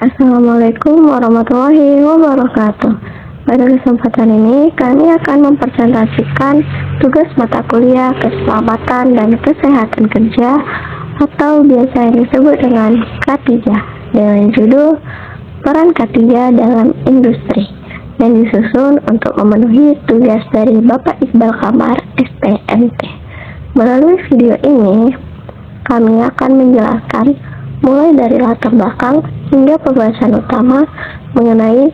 Assalamualaikum warahmatullahi wabarakatuh. Pada kesempatan ini, kami akan mempresentasikan tugas mata kuliah keselamatan dan kesehatan kerja atau biasa yang disebut dengan K3 dengan judul Peran K3 dalam Industri dan disusun untuk memenuhi tugas dari Bapak Iqbal Kamar, SPMT. Melalui video ini, kami akan menjelaskan mulai dari latar belakang hingga pembahasan utama mengenai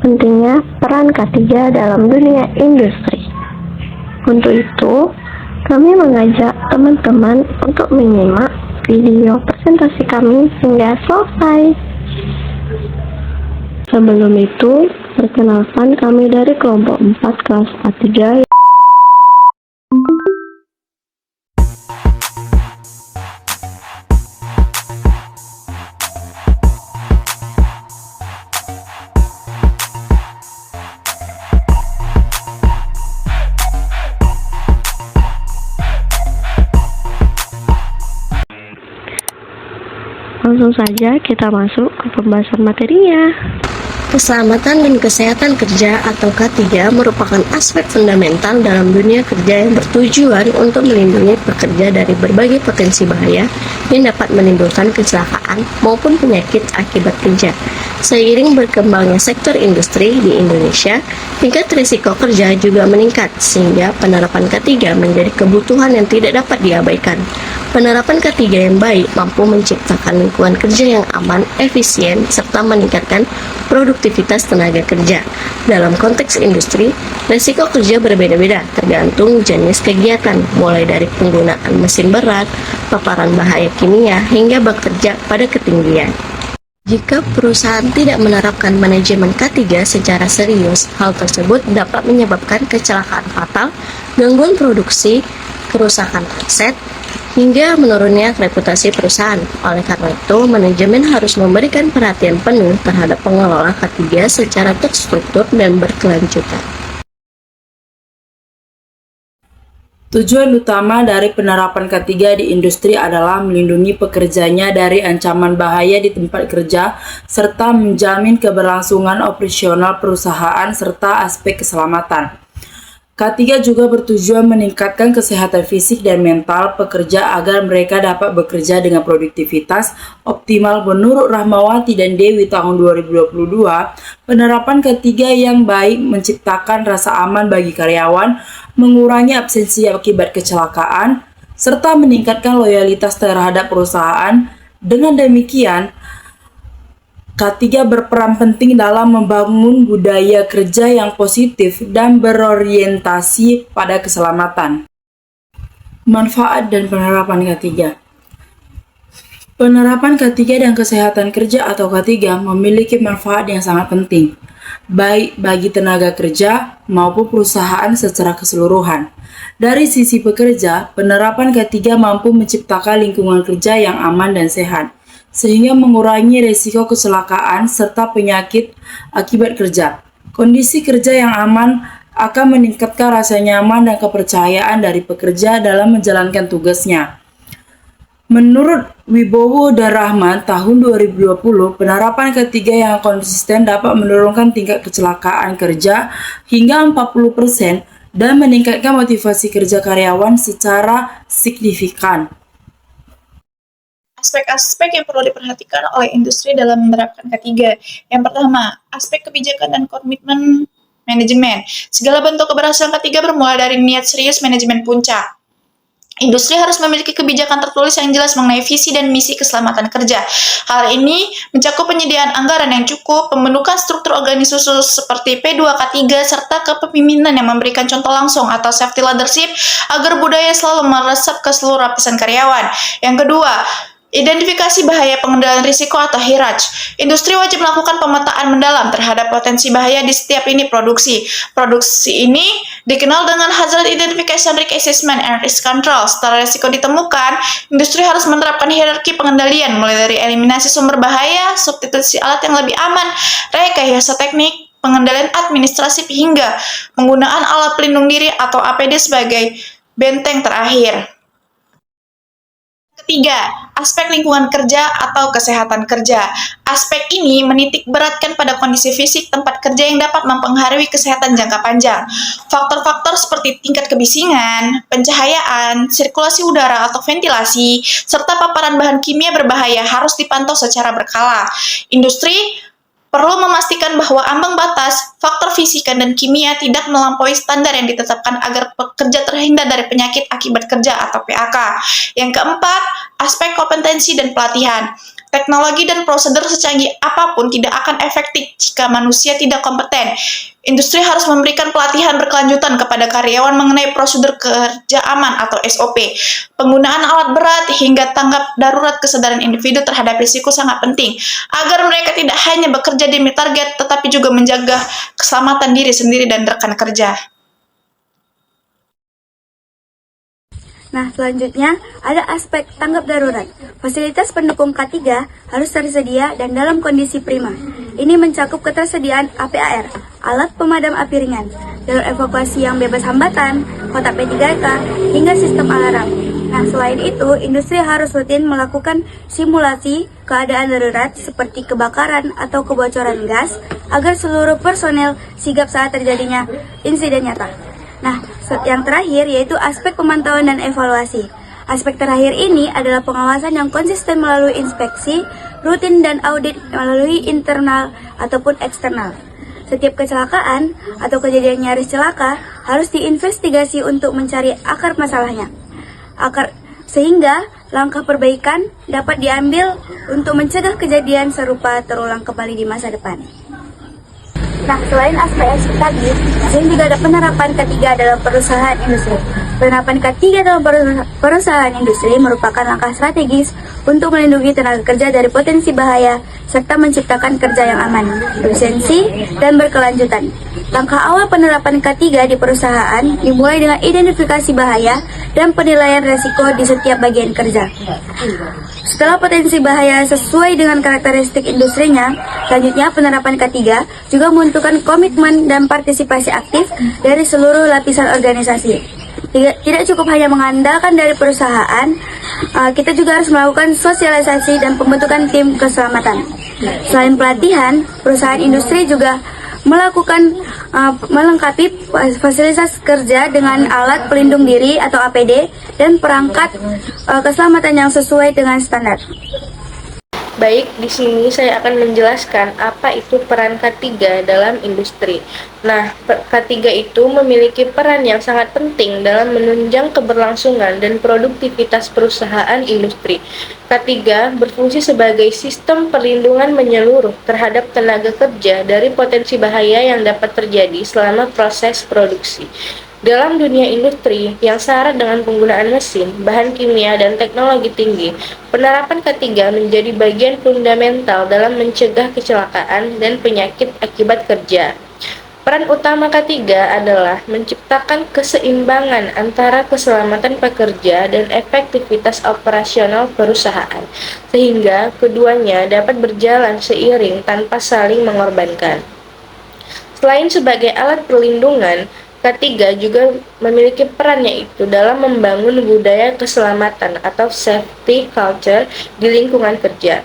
pentingnya peran K3 dalam dunia industri. Untuk itu, kami mengajak teman-teman untuk menyimak video presentasi kami hingga selesai. Sebelum itu, perkenalkan kami dari kelompok 4 kelas A3. Langsung saja kita masuk ke pembahasan materinya. Keselamatan dan kesehatan kerja atau K3 merupakan aspek fundamental dalam dunia kerja yang bertujuan untuk melindungi pekerja dari berbagai potensi bahaya yang dapat menimbulkan kecelakaan maupun penyakit akibat kerja. Seiring berkembangnya sektor industri di Indonesia, tingkat risiko kerja juga meningkat sehingga penerapan K3 menjadi kebutuhan yang tidak dapat diabaikan. Penerapan K3 yang baik mampu menciptakan lingkungan kerja yang aman, efisien, serta meningkatkan produktivitas tenaga kerja. Dalam konteks industri, risiko kerja berbeda-beda tergantung jenis kegiatan, mulai dari penggunaan mesin berat, paparan bahaya kimia, hingga bekerja pada ketinggian. Jika perusahaan tidak menerapkan manajemen K3 secara serius, hal tersebut dapat menyebabkan kecelakaan fatal, gangguan produksi, kerusakan aset, hingga menurunnya reputasi perusahaan. Oleh karena itu, manajemen harus memberikan perhatian penuh terhadap pengelola K3 secara terstruktur dan berkelanjutan. Tujuan utama dari penerapan K3 di industri adalah melindungi pekerjanya dari ancaman bahaya di tempat kerja, serta menjamin keberlangsungan operasional perusahaan serta aspek keselamatan. K3 juga bertujuan meningkatkan kesehatan fisik dan mental pekerja agar mereka dapat bekerja dengan produktivitas optimal. Menurut Rahmawati dan Dewi tahun 2022, penerapan K3 yang baik menciptakan rasa aman bagi karyawan, mengurangi absensi akibat kecelakaan, serta meningkatkan loyalitas terhadap perusahaan. Dengan demikian, K3 berperan penting dalam membangun budaya kerja yang positif dan berorientasi pada keselamatan. Manfaat dan penerapan K3. Penerapan K3 dan kesehatan kerja atau K3 memiliki manfaat yang sangat penting, baik bagi tenaga kerja maupun perusahaan secara keseluruhan. Dari sisi pekerja, penerapan K3 mampu menciptakan lingkungan kerja yang aman dan sehat, sehingga mengurangi risiko kecelakaan serta penyakit akibat kerja. Kondisi kerja yang aman akan meningkatkan rasa nyaman dan kepercayaan dari pekerja dalam menjalankan tugasnya. Menurut Wibowo dan Rahman tahun 2020, penerapan K3 yang konsisten dapat menurunkan tingkat kecelakaan kerja hingga 40% dan meningkatkan motivasi kerja karyawan secara signifikan. Aspek-aspek yang perlu diperhatikan oleh industri dalam menerapkan K3. Yang pertama, aspek kebijakan dan komitmen manajemen. Segala bentuk keberhasilan K3 bermula dari niat serius manajemen puncak. Industri harus memiliki kebijakan tertulis yang jelas mengenai visi dan misi keselamatan kerja. Hal ini mencakup penyediaan anggaran yang cukup, pembentukan struktur organisasi seperti P2K3, serta kepemimpinan yang memberikan contoh langsung atau safety leadership agar budaya selalu meresap ke seluruh lapisan karyawan. Yang kedua, identifikasi bahaya pengendalian risiko atau HIRAC. Industri wajib melakukan pemetaan mendalam terhadap potensi bahaya di setiap lini produksi. Produksi ini dikenal dengan Hazard Identification, Risk Assessment, and Risk Control. Setelah risiko ditemukan, industri harus menerapkan hierarki pengendalian mulai dari eliminasi sumber bahaya, substitusi alat yang lebih aman, rekayasa teknik, pengendalian administrasi hingga penggunaan alat pelindung diri atau APD sebagai benteng terakhir. Ketiga, aspek lingkungan kerja atau kesehatan kerja. Aspek ini menitik beratkan pada kondisi fisik tempat kerja yang dapat mempengaruhi kesehatan jangka panjang. Faktor-faktor seperti tingkat kebisingan, pencahayaan, sirkulasi udara atau ventilasi, serta paparan bahan kimia berbahaya harus dipantau secara berkala. Industri perlu memastikan bahwa ambang batas, faktor fisika dan kimia tidak melampaui standar yang ditetapkan agar pekerja terhindar dari penyakit akibat kerja atau PAK. Yang keempat, aspek kompetensi dan pelatihan. Teknologi dan prosedur secanggih apapun tidak akan efektif jika manusia tidak kompeten. Industri harus memberikan pelatihan berkelanjutan kepada karyawan mengenai prosedur kerja aman atau SOP. Penggunaan alat berat hingga tanggap darurat kesadaran individu terhadap risiko sangat penting agar mereka tidak hanya bekerja demi target tetapi juga menjaga keselamatan diri sendiri dan rekan kerja. Nah, selanjutnya ada aspek tanggap darurat. Fasilitas pendukung K3 harus tersedia dan dalam kondisi prima. Ini mencakup ketersediaan APAR, alat pemadam api ringan, jalur evakuasi yang bebas hambatan, kotak P3K, hingga sistem alarm. Nah, selain itu, industri harus rutin melakukan simulasi keadaan darurat seperti kebakaran atau kebocoran gas agar seluruh personel sigap saat terjadinya insiden nyata. Nah, yang terakhir yaitu aspek pemantauan dan evaluasi. Aspek terakhir ini adalah pengawasan yang konsisten melalui inspeksi, rutin dan audit melalui internal ataupun eksternal. Setiap kecelakaan atau kejadian nyaris celaka harus diinvestigasi untuk mencari akar masalahnya. Sehingga langkah perbaikan dapat diambil untuk mencegah kejadian serupa terulang kembali di masa depan. Nah, selain aspek tadi, sini juga ada penerapan ketiga dalam perusahaan industri. Penerapan ketiga dalam perusahaan industri merupakan langkah strategis untuk melindungi tenaga kerja dari potensi bahaya serta menciptakan kerja yang aman, efisiensi, dan berkelanjutan. Langkah awal penerapan K3 di perusahaan dimulai dengan identifikasi bahaya dan penilaian resiko di setiap bagian kerja. Setelah potensi bahaya sesuai dengan karakteristik industrinya, selanjutnya penerapan K3 juga membutuhkan komitmen dan partisipasi aktif dari seluruh lapisan organisasi. Tidak cukup hanya mengandalkan dari perusahaan, kita juga harus melakukan sosialisasi dan pembentukan tim keselamatan. Selain pelatihan, perusahaan industri juga melengkapi fasilitas kerja dengan alat pelindung diri atau APD dan perangkat keselamatan yang sesuai dengan standar. Baik, di sini saya akan menjelaskan apa itu peran K3 dalam industri. Nah, K3 itu memiliki peran yang sangat penting dalam menunjang keberlangsungan dan produktivitas perusahaan industri. K3 berfungsi sebagai sistem perlindungan menyeluruh terhadap tenaga kerja dari potensi bahaya yang dapat terjadi selama proses produksi. Dalam dunia industri yang syarat dengan penggunaan mesin, bahan kimia, dan teknologi tinggi, penerapan K3 menjadi bagian fundamental dalam mencegah kecelakaan dan penyakit akibat kerja. Peran utama K3 adalah menciptakan keseimbangan antara keselamatan pekerja dan efektivitas operasional perusahaan, sehingga keduanya dapat berjalan seiring tanpa saling mengorbankan. Selain sebagai alat perlindungan, K3 juga memiliki peran yaitu dalam membangun budaya keselamatan atau safety culture di lingkungan kerja.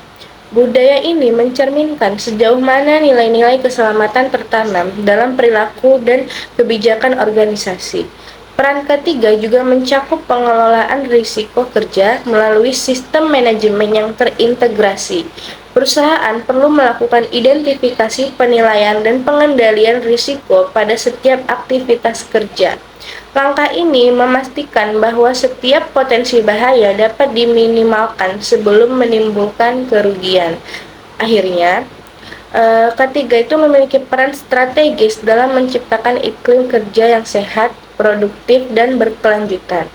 Budaya ini mencerminkan sejauh mana nilai-nilai keselamatan tertanam dalam perilaku dan kebijakan organisasi. Peran K3 juga mencakup pengelolaan risiko kerja melalui sistem manajemen yang terintegrasi. Perusahaan perlu melakukan identifikasi, penilaian, dan pengendalian risiko pada setiap aktivitas kerja. Langkah ini memastikan bahwa setiap potensi bahaya dapat diminimalkan sebelum menimbulkan kerugian. Akhirnya, K3 itu memiliki peran strategis dalam menciptakan iklim kerja yang sehat, produktif, dan berkelanjutan.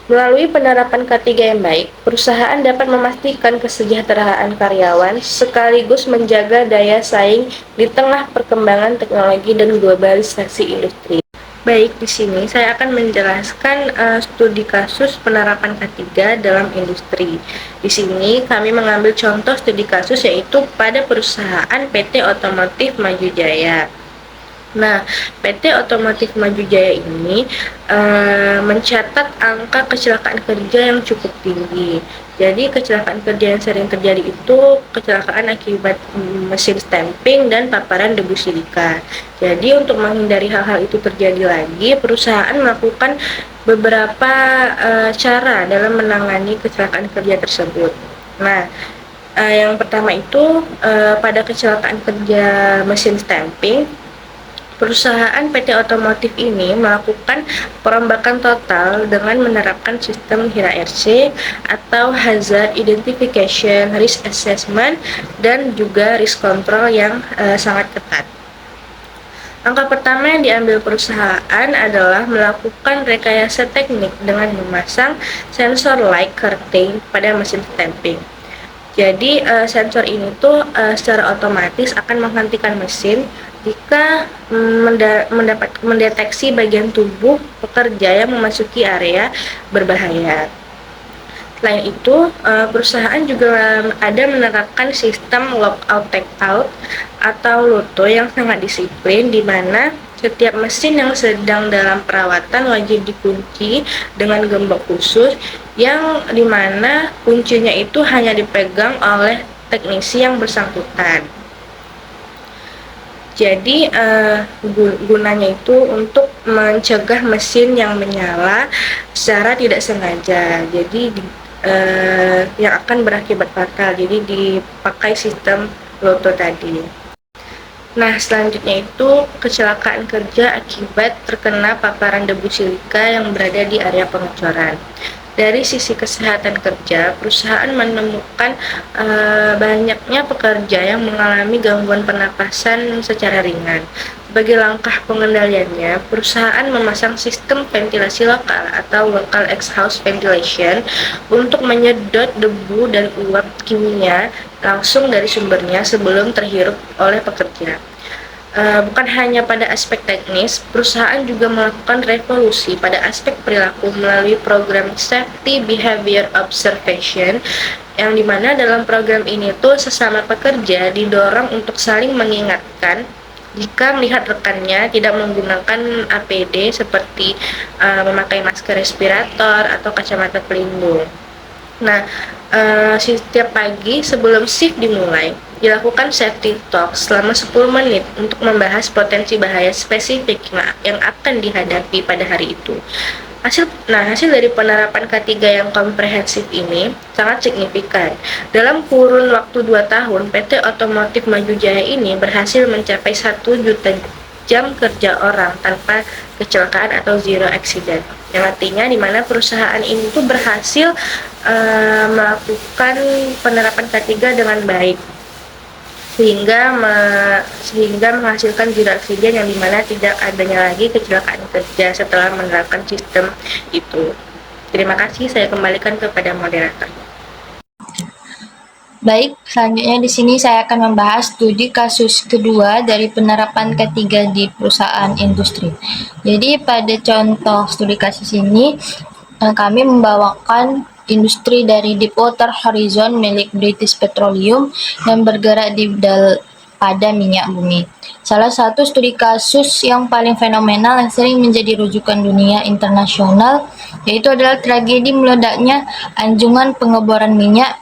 Melalui penerapan K3 yang baik, perusahaan dapat memastikan kesejahteraan karyawan sekaligus menjaga daya saing di tengah perkembangan teknologi dan globalisasi industri. Baik, di sini saya akan menjelaskan studi kasus penerapan K3 dalam industri. Di sini kami mengambil contoh studi kasus yaitu pada perusahaan PT Otomotif Maju Jaya. Nah, PT Otomotif Maju Jaya ini mencatat angka kecelakaan kerja yang cukup tinggi. Jadi kecelakaan kerja yang sering terjadi itu kecelakaan akibat mesin stamping dan paparan debu silika. Jadi untuk menghindari hal-hal itu terjadi lagi, perusahaan melakukan beberapa cara dalam menangani kecelakaan kerja tersebut. Nah, yang pertama itu pada kecelakaan kerja mesin stamping, perusahaan PT Otomotif ini melakukan perombakan total dengan menerapkan sistem HIRA-RC atau Hazard Identification, Risk Assessment, dan juga Risk Control yang sangat ketat. Langkah pertama yang diambil perusahaan adalah melakukan rekayasa teknik dengan memasang sensor light curtain pada mesin stamping. Jadi sensor ini tuh secara otomatis akan menghentikan mesin jika mendeteksi bagian tubuh pekerja yang memasuki area berbahaya. Selain itu, perusahaan juga ada menerapkan sistem lockout tagout atau LOTO yang sangat disiplin, di mana setiap mesin yang sedang dalam perawatan wajib dikunci dengan gembok khusus, yang dimana kuncinya itu hanya dipegang oleh teknisi yang bersangkutan. Jadi gunanya itu untuk mencegah mesin yang menyala secara tidak sengaja. Jadi yang akan berakibat fatal. Jadi dipakai sistem LOTO tadi. Nah, selanjutnya itu kecelakaan kerja akibat terkena paparan debu silika yang berada di area pengecoran. Dari sisi kesehatan kerja, perusahaan menemukan banyaknya pekerja yang mengalami gangguan pernapasan secara ringan. Sebagai langkah pengendaliannya, perusahaan memasang sistem ventilasi lokal atau local exhaust ventilation untuk menyedot debu dan uap kimia langsung dari sumbernya sebelum terhirup oleh pekerja. Bukan hanya pada aspek teknis, perusahaan juga melakukan revolusi pada aspek perilaku melalui program Safety Behavior Observation, yang dimana dalam program ini tuh sesama pekerja didorong untuk saling mengingatkan jika melihat rekannya tidak menggunakan APD seperti memakai masker respirator atau kacamata pelindung. Nah, setiap pagi sebelum shift dimulai, dilakukan safety talk selama 10 menit untuk membahas potensi bahaya spesifik yang akan dihadapi pada hari itu. Hasil dari penerapan K3 yang komprehensif ini sangat signifikan. Dalam kurun waktu 2 tahun, PT Otomotif Maju Jaya ini berhasil mencapai 1 juta jam kerja orang tanpa kecelakaan atau zero accident. Yang artinya di mana perusahaan ini tuh berhasil melakukan penerapan K3 dengan baik, sehingga menghasilkan zero accident, yang dimana tidak adanya lagi kecelakaan kerja setelah menerapkan sistem itu. Terima kasih, saya kembalikan kepada moderator. Baik, selanjutnya di sini saya akan membahas studi kasus kedua dari penerapan K3 di perusahaan industri. Jadi pada contoh studi kasus ini kami membawakan industri dari Deepwater Horizon milik British Petroleum yang bergerak pada minyak bumi. Salah satu studi kasus yang paling fenomenal yang sering menjadi rujukan dunia internasional yaitu adalah tragedi meledaknya anjungan pengeboran minyak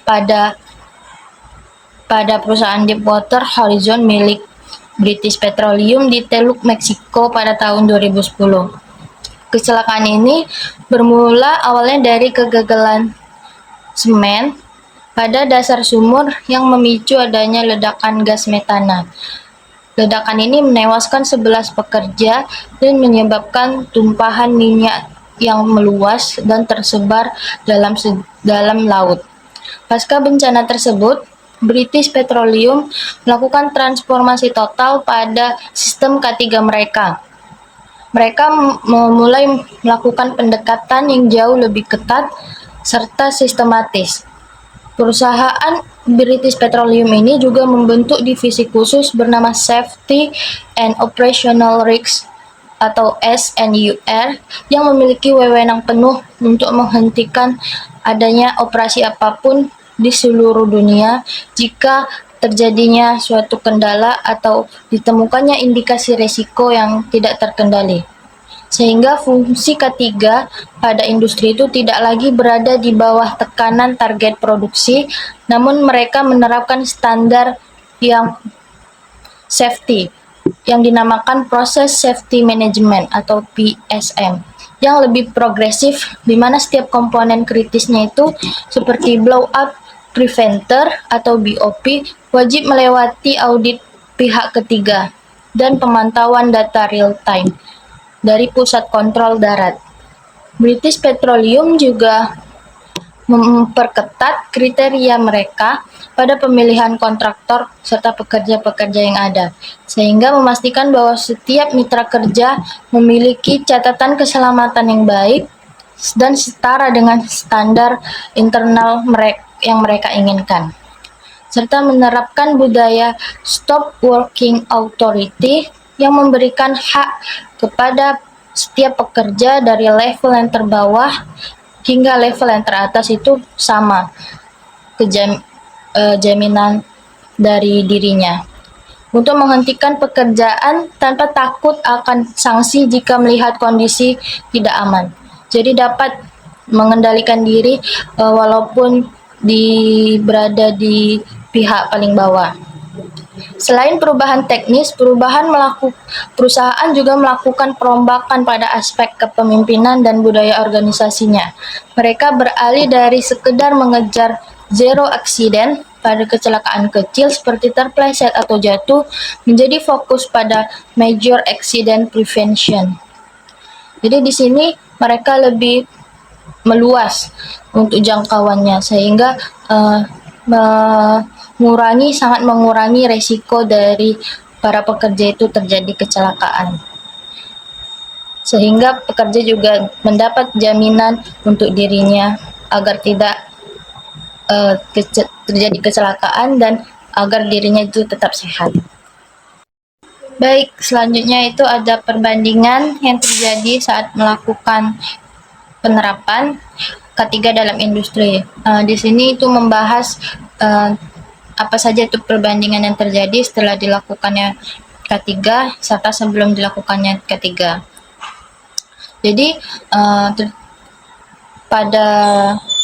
pada perusahaan Deepwater Horizon milik British Petroleum di Teluk Meksiko pada tahun 2010. Kecelakaan ini bermula awalnya dari kegagalan semen pada dasar sumur yang memicu adanya ledakan gas metana. Ledakan ini menewaskan 11 pekerja dan menyebabkan tumpahan minyak yang meluas dan tersebar dalam laut. Pasca bencana tersebut, British Petroleum melakukan transformasi total pada sistem K3 mereka. Mereka memulai melakukan pendekatan yang jauh lebih ketat serta sistematis. Perusahaan British Petroleum ini juga membentuk divisi khusus bernama Safety and Operational Risks atau SNUR yang memiliki wewenang penuh untuk menghentikan adanya operasi apapun di seluruh dunia jika terjadinya suatu kendala atau ditemukannya indikasi resiko yang tidak terkendali. Sehingga fungsi ketiga pada industri itu tidak lagi berada di bawah tekanan target produksi, namun mereka menerapkan standar yang safety yang dinamakan Process Safety Management atau PSM yang lebih progresif, di mana setiap komponen kritisnya itu seperti blowout preventer atau BOP wajib melewati audit pihak ketiga dan pemantauan data real time dari pusat kontrol darat. British Petroleum juga memperketat kriteria mereka pada pemilihan kontraktor serta pekerja-pekerja yang ada, sehingga memastikan bahwa setiap mitra kerja memiliki catatan keselamatan yang baik dan setara dengan standar internal yang mereka inginkan, serta menerapkan budaya Stop Working Authority yang memberikan hak kepada setiap pekerja dari level yang terbawah hingga level yang teratas itu sama jaminan dari dirinya untuk menghentikan pekerjaan tanpa takut akan sanksi jika melihat kondisi tidak aman. Jadi dapat mengendalikan diri walaupun berada di pihak paling bawah. Selain perubahan teknis, perusahaan juga melakukan perombakan pada aspek kepemimpinan dan budaya organisasinya. Mereka beralih dari sekedar mengejar zero accident pada kecelakaan kecil seperti terpleset atau jatuh, menjadi fokus pada major accident prevention. Jadi di sini mereka lebih meluas untuk jangkauannya, sehingga sangat mengurangi resiko dari para pekerja itu terjadi kecelakaan. Sehingga pekerja juga mendapat jaminan untuk dirinya agar tidak terjadi kecelakaan dan agar dirinya itu tetap sehat. Baik, selanjutnya itu ada perbandingan yang terjadi saat melakukan penerapan K3 dalam industri. Di sini itu membahas apa saja itu perbandingan yang terjadi setelah dilakukannya K3 serta sebelum dilakukannya K3. Jadi pada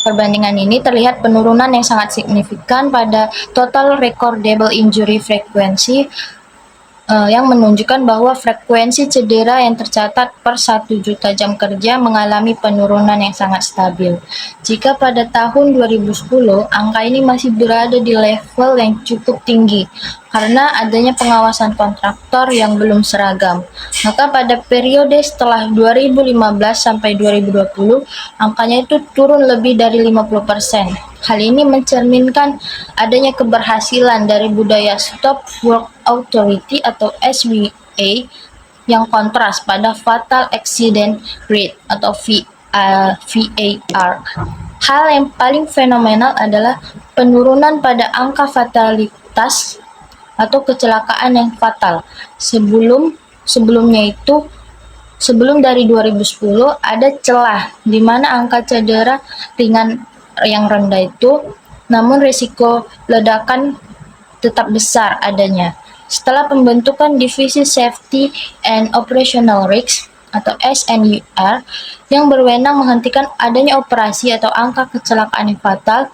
perbandingan ini terlihat penurunan yang sangat signifikan pada total recordable injury frequency yang menunjukkan bahwa frekuensi cedera yang tercatat per 1 juta jam kerja mengalami penurunan yang sangat stabil. Jika pada tahun 2010, angka ini masih berada di level yang cukup tinggi karena adanya pengawasan kontraktor yang belum seragam. Maka pada periode setelah 2015 sampai 2020, angkanya itu turun lebih dari 50%. Hal ini mencerminkan adanya keberhasilan dari budaya Stop Work Authority atau SWA yang kontras pada Fatal Accident Rate atau VAR. Hal yang paling fenomenal adalah penurunan pada angka fatalitas atau kecelakaan yang fatal. Sebelum dari 2010 ada celah di mana angka cedera ringan yang rendah itu, namun risiko ledakan tetap besar adanya. Setelah pembentukan Divisi Safety and Operational Risks atau SNUR yang berwenang menghentikan adanya operasi atau angka kecelakaan yang fatal,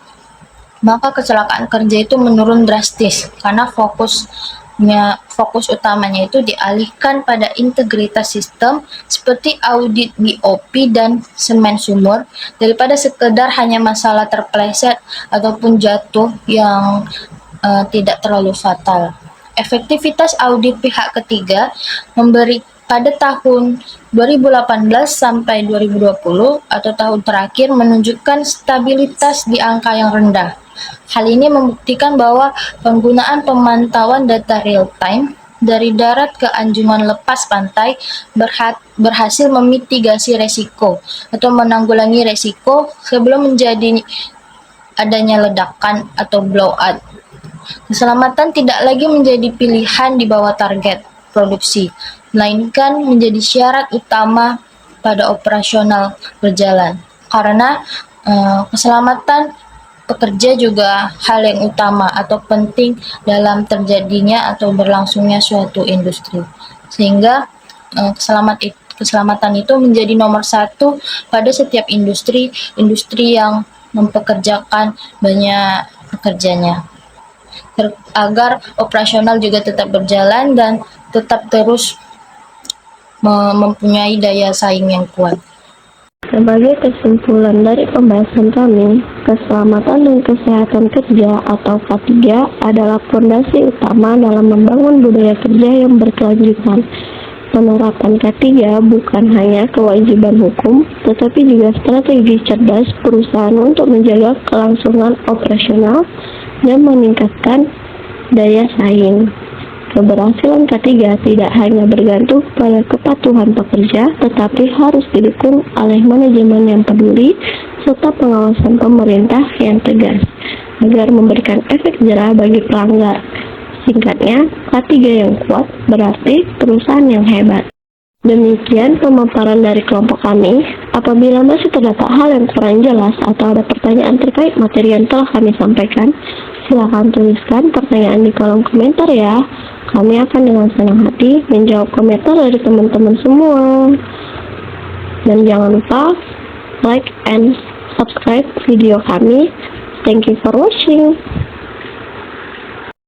maka kecelakaan kerja itu menurun drastis karena fokus utamanya itu dialihkan pada integritas sistem seperti audit BOP dan semen sumur daripada sekedar hanya masalah terpleset ataupun jatuh yang tidak terlalu fatal. Efektivitas audit pihak ketiga pada tahun 2018 sampai 2020 atau tahun terakhir menunjukkan stabilitas di angka yang rendah. Hal ini membuktikan bahwa penggunaan pemantauan data real time dari darat ke anjungan lepas pantai berhasil memitigasi resiko atau menanggulangi resiko sebelum menjadi adanya ledakan atau blowout. Keselamatan tidak lagi menjadi pilihan di bawah target produksi, melainkan menjadi syarat utama pada operasional berjalan. Karena keselamatan pekerja juga hal yang utama atau penting dalam terjadinya atau berlangsungnya suatu industri. Sehingga keselamatan itu menjadi nomor satu pada setiap industri yang mempekerjakan banyak pekerjanya. Agar operasional juga tetap berjalan dan tetap terus mempunyai daya saing yang kuat. Sebagai kesimpulan dari pembahasan kami, keselamatan dan kesehatan kerja atau K3 adalah fondasi utama dalam membangun budaya kerja yang berkelanjutan. Penerapan K3 bukan hanya kewajiban hukum, tetapi juga strategi cerdas perusahaan untuk menjaga kelangsungan operasional dan meningkatkan daya saing. Keberhasilan K3 tidak hanya bergantung pada kepatuhan pekerja, tetapi harus didukung oleh manajemen yang peduli serta pengawasan pemerintah yang tegas, agar memberikan efek jerah bagi pelanggar. Singkatnya, K3 yang kuat berarti perusahaan yang hebat. Demikian pemaparan dari kelompok kami. Apabila masih terdapat hal yang kurang jelas atau ada pertanyaan terkait materi yang telah kami sampaikan, silakan tuliskan pertanyaan di kolom komentar ya. Kami akan dengan senang hati menjawab komentar dari teman-teman semua. Dan jangan lupa like and subscribe video kami. Thank you for watching.